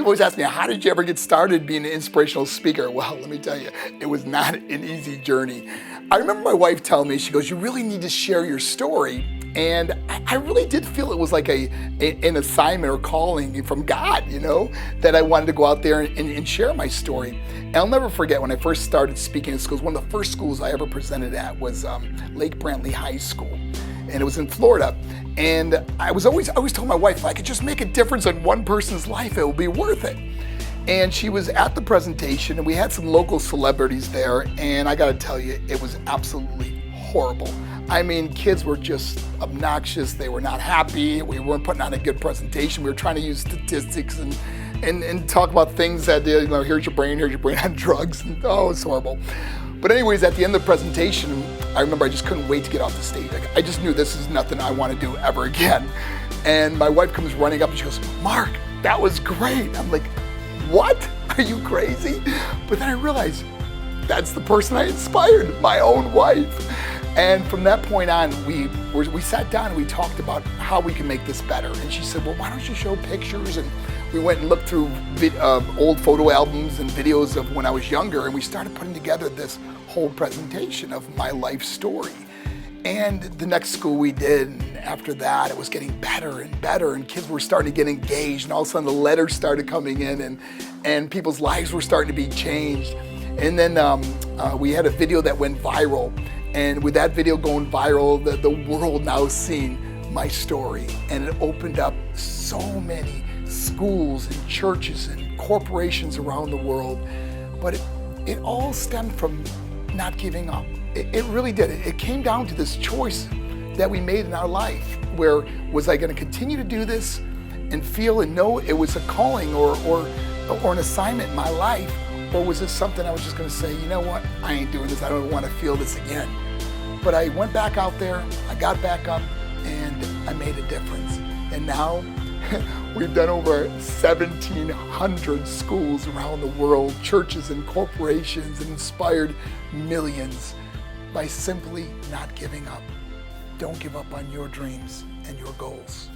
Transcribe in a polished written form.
always ask me, how did you ever get started being an inspirational speaker? Well, let me tell you, it was not an easy journey. I remember my wife telling me, she goes, you really need to share your story. And I really did feel it was like an assignment or calling from God, that I wanted to go out there and share my story. And I'll never forget when I first started speaking in schools, one of the first schools I ever presented at was Lake Brantley High School. And it was in Florida. And I always told my wife, if I could just make a difference in one person's life, it will be worth it. And she was at the presentation and we had some local celebrities there. And I gotta tell you, it was absolutely horrible. I mean, kids were just obnoxious. They were not happy. We weren't putting on a good presentation. We were trying to use statistics and talk about things that, here's your brain on drugs. And, oh, it's horrible. But anyways, at the end of the presentation, I remember I just couldn't wait to get off the stage. I just knew this is nothing I want to do ever again. And my wife comes running up and she goes, Mark, that was great. I'm like, what? Are you crazy? But then I realized that's the person I inspired, my own wife. And from that point on, we sat down and we talked about how we can make this better. And she said, well, why don't you show pictures? And we went and looked through old photo albums and videos of when I was younger, and we started putting together this whole presentation of my life story. And the next school we did, and after that, it was getting better and better, and kids were starting to get engaged, and all of a sudden the letters started coming in, and people's lives were starting to be changed. And then we had a video that went viral. And with that video going viral, the world now seeing my story. And it opened up so many schools and churches and corporations around the world. But it all stemmed from not giving up. It really did. It came down to this choice that we made in our life, where was I going to continue to do this and feel and know it was a calling or an assignment in my life? Or was this something I was just going to say, you know what, I ain't doing this, I don't want to feel this again. But I went back out there, I got back up, and I made a difference. And now we've done over 1,700 schools around the world, churches and corporations, and inspired millions by simply not giving up. Don't give up on your dreams and your goals.